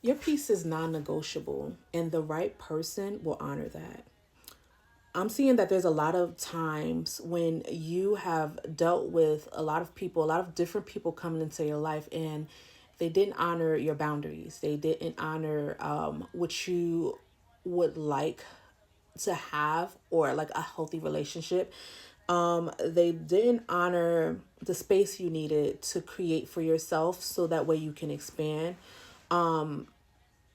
Your peace is non-negotiable, and the right person will honor that. I'm seeing that there's a lot of times when you have dealt with a lot of people, a lot of different people coming into your life, and they didn't honor your boundaries. They didn't honor what you would like to have, or like a healthy relationship. They didn't honor the space you needed to create for yourself so that way you can expand.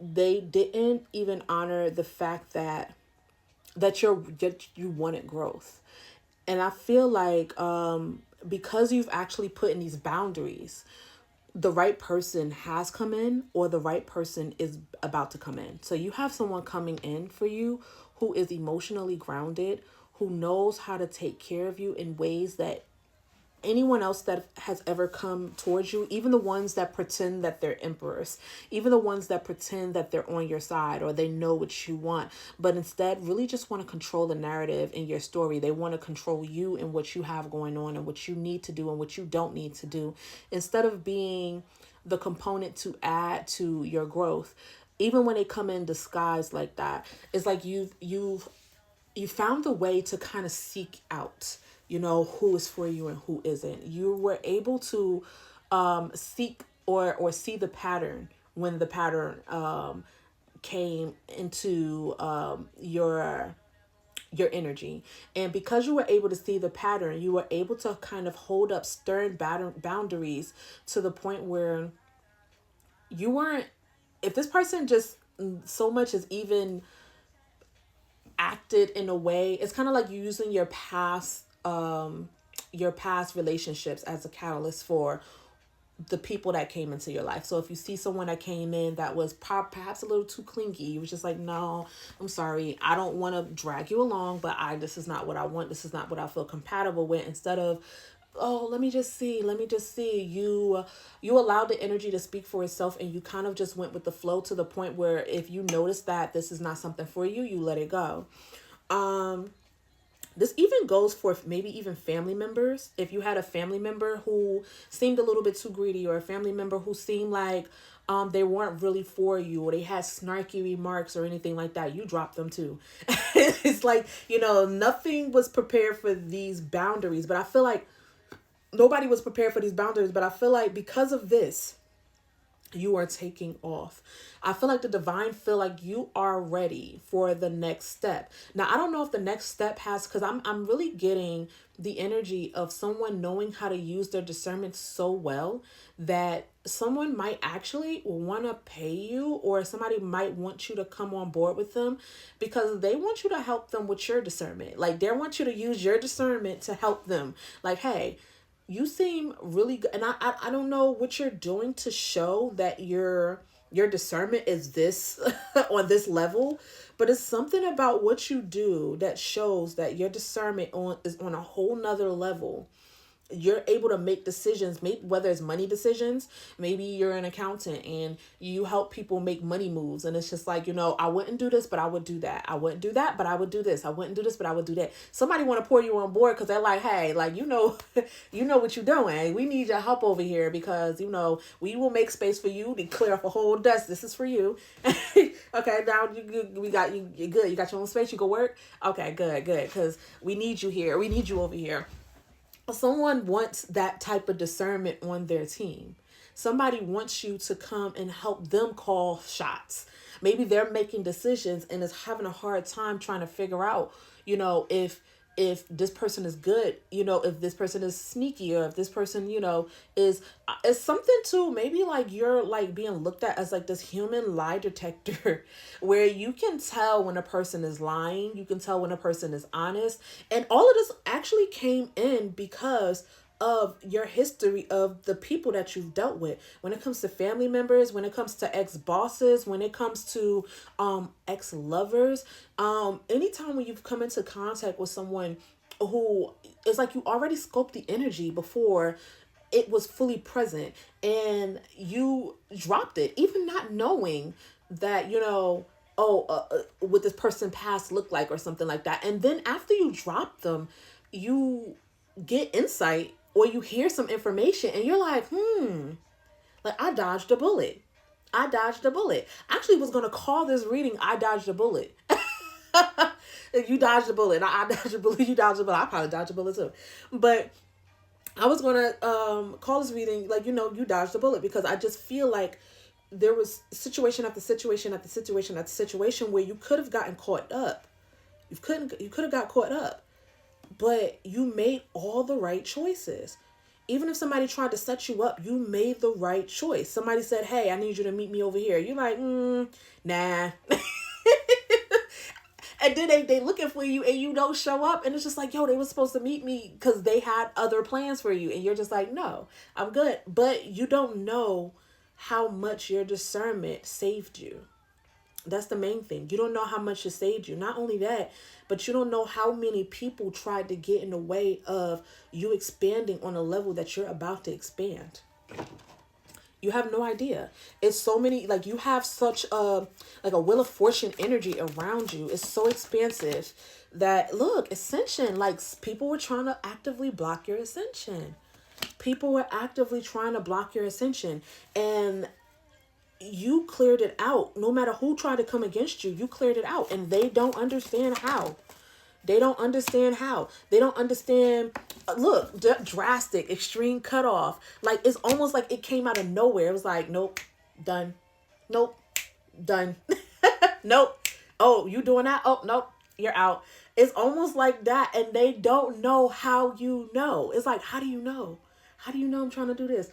They didn't even honor the fact that you wanted growth. And I feel like because you've actually put in these boundaries, the right person has come in, or the right person is about to come in. So you have someone coming in for you who is emotionally grounded, who knows how to take care of you in ways that anyone else that has ever come towards you, even the ones that pretend that they're emperors, even the ones that pretend that they're on your side or they know what you want, but instead really just want to control the narrative in your story. They want to control you and what you have going on and what you need to do and what you don't need to do, instead of being the component to add to your growth. Even when they come in disguise like that, it's like you found a way to kind of seek out, who is for you and who isn't. You were able to seek or see the pattern when the pattern came into your energy. And because you were able to see the pattern, you were able to kind of hold up stern boundaries to the point where you weren't, if this person just so much as even acted in a way, it's kind of like you using your past relationships as a catalyst for the people that came into your life. So if you see someone that came in that was perhaps a little too clingy, you was just like, no, I'm sorry, I don't want to drag you along, but this is not what I want, this is not what I feel compatible with. Instead of, oh, let me just see, you allowed the energy to speak for itself, and you kind of just went with the flow to the point where if you notice that this is not something for you, you let it go. This even goes for maybe even family members. If you had a family member who seemed a little bit too greedy, or a family member who seemed like they weren't really for you, or they had snarky remarks or anything like that, you dropped them too. It's like, nothing was prepared for these boundaries. But I feel like nobody was prepared for these boundaries. But I feel like because of this, you are taking off. I feel like the divine feel like you are ready for the next step. Now, I don't know if the next step has, because I'm really getting the energy of someone knowing how to use their discernment so well that someone might actually want to pay you, or somebody might want you to come on board with them because they want you to help them with your discernment. Like, they want you to use your discernment to help them. Like, hey, you seem really good, and I don't know what you're doing to show that your discernment is this on this level, but it's something about what you do that shows that your discernment is on a whole nother level. You're able to make decisions, maybe whether it's money decisions. Maybe you're an accountant and you help people make money moves, and it's just like, I wouldn't do this, but I would do that. I wouldn't do that, but I would do this. I wouldn't do this, but I would do that. Somebody want to pour you on board because they're like, hey, like, you know what you're doing. We need your help over here because we will make space for you to clear off a whole desk. This is for you. Okay, now we got you. You're good. You got your own space. You go work. Okay, good, good, because we need you here. We need you over here. Someone wants that type of discernment on their team. Somebody wants you to come and help them call shots. Maybe they're making decisions and is having a hard time trying to figure out, if this person is good, if this person is sneaky, or if this person, is something too. Maybe like you're like being looked at as like this human lie detector where you can tell when a person is lying, you can tell when a person is honest. And all of this actually came in because of your history of the people that you've dealt with. When it comes to family members, when it comes to ex-bosses, when it comes to ex-lovers, anytime when you've come into contact with someone who is like, you already scoped the energy before it was fully present, and you dropped it, even not knowing that, what this person past looked like or something like that. And then after you drop them, you get insight, or you hear some information, and you're like, like, I dodged a bullet. I dodged a bullet. I actually was going to call this reading I Dodged a Bullet. You dodged a bullet. I dodged a bullet. You dodged a bullet. I probably dodged a bullet too. But I was going to call this reading like, you dodged a bullet, because I just feel like there was situation after situation after situation after situation where you could have gotten caught up. You could have got caught up, but you made all the right choices. Even if somebody tried to set you up, you made the right choice. Somebody said, "Hey, I need you to meet me over here." You're like, nah. And then they looking for you and you don't show up, and it's just like, yo, they were supposed to meet me because they had other plans for you, and you're just like, no, I'm good. But you don't know how much your discernment saved you. That's the main thing. You don't know how much it saved you. Not only that, but you don't know how many people tried to get in the way of you expanding on a level that you're about to expand. You have no idea. It's so many, like, you have such a, like, a Wheel of Fortune energy around you. It's so expansive that, look, ascension, like, people were trying to actively block your ascension. People were actively trying to block your ascension. And you cleared it out. No matter who tried to come against you, you cleared it out. And they don't understand how. They don't understand how. They don't understand. Look, drastic, extreme cutoff. Like, it's almost like it came out of nowhere. It was like, nope, done. Nope, done. Nope. Oh, you doing that? Oh, nope, you're out. It's almost like that. And they don't know how you know. It's like, how do you know? How do you know I'm trying to do this?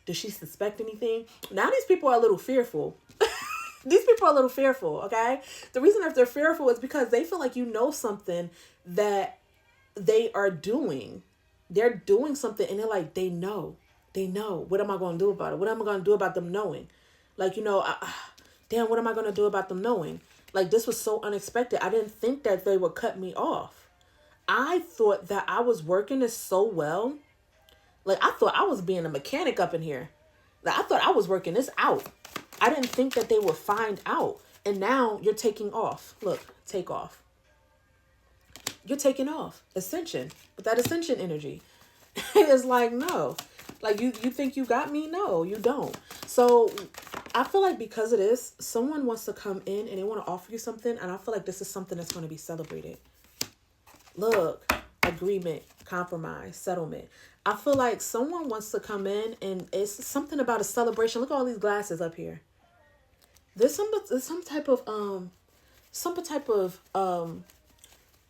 Does she suspect anything? Now these people are a little fearful. These people are a little fearful, okay? The reason that they're fearful is because they feel like you know something that they are doing. They're doing something and they're like, they know. They know. What am I going to do about it? What am I going to do about them knowing? Like, damn, what am I going to do about them knowing? Like, this was so unexpected. I didn't think that they would cut me off. I thought that I was working this so well. Like, I thought I was being a mechanic up in here. Like, I thought I was working this out. I didn't think that they would find out. And now you're taking off. Look, take off. You're taking off. Ascension. But that ascension energy is like, no. Like, you think you got me? No, you don't. So I feel like because of this, someone wants to come in and they want to offer you something. And I feel like this is something that's going to be celebrated. Look, agreement, compromise, settlement. I feel like someone wants to come in and it's something about a celebration. Look at all these glasses up here. There's some type of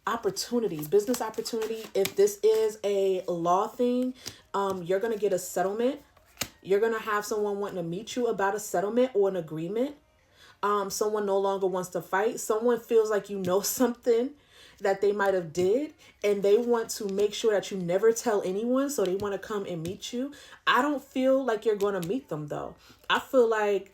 opportunity, business opportunity. If this is a law thing, you're gonna get a settlement. You're gonna have someone wanting to meet you about a settlement or an agreement. Someone no longer wants to fight. Someone feels like you know something that they might have did and they want to make sure that you never tell anyone, so they want to come and meet you. I don't feel like you're going to meet them though. I feel like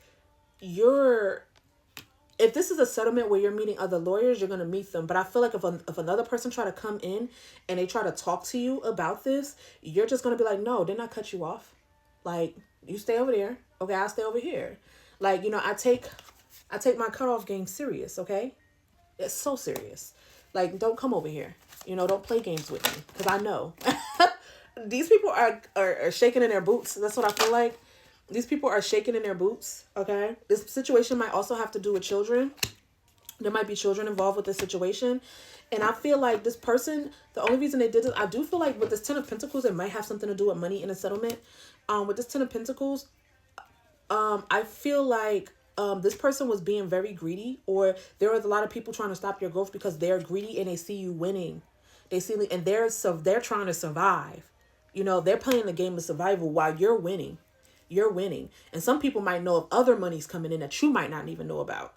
if this is a settlement where you're meeting other lawyers, you're going to meet them. But I feel like if another person try to come in and they try to talk to you about this, you're just going to be like, no, didn't I cut you off? Like, you stay over there. Okay, I'll stay over here. Like, I take my cutoff game serious, okay? It's so serious. Like, don't come over here. Don't play games with me. Because I know. These people are shaking in their boots. That's what I feel like. These people are shaking in their boots, okay? This situation might also have to do with children. There might be children involved with this situation. And I feel like this person, the only reason they did it, I do feel like with this Ten of Pentacles, it might have something to do with money in a settlement. With this Ten of Pentacles, I feel like this person was being very greedy, or there was a lot of people trying to stop your growth because they're greedy and they see you winning. And they're trying to survive. They're playing the game of survival while you're winning. You're winning. And some people might know of other monies coming in that you might not even know about.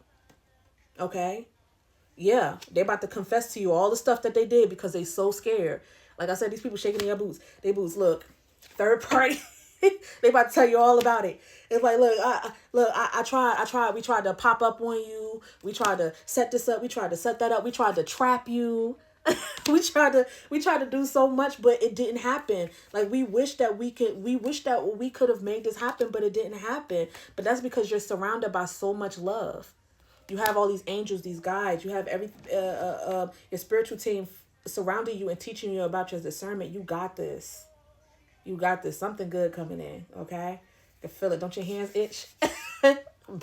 Okay? Yeah. They're about to confess to you all the stuff that they did because they so scared. Like I said, these people shaking their boots. They boots, look, third party. They about to tell you all about it. It's like, look, I tried. We tried to pop up on you. We tried to set this up. We tried to set that up. We tried to trap you. we tried to do so much, but it didn't happen. Like, we wish that we could have made this happen, but it didn't happen. But that's because you're surrounded by so much love. You have all these angels, these guides. You have your spiritual team surrounding you and teaching you about your discernment. You got this. You got this. Something good coming in, okay? I can feel it. Don't your hands itch?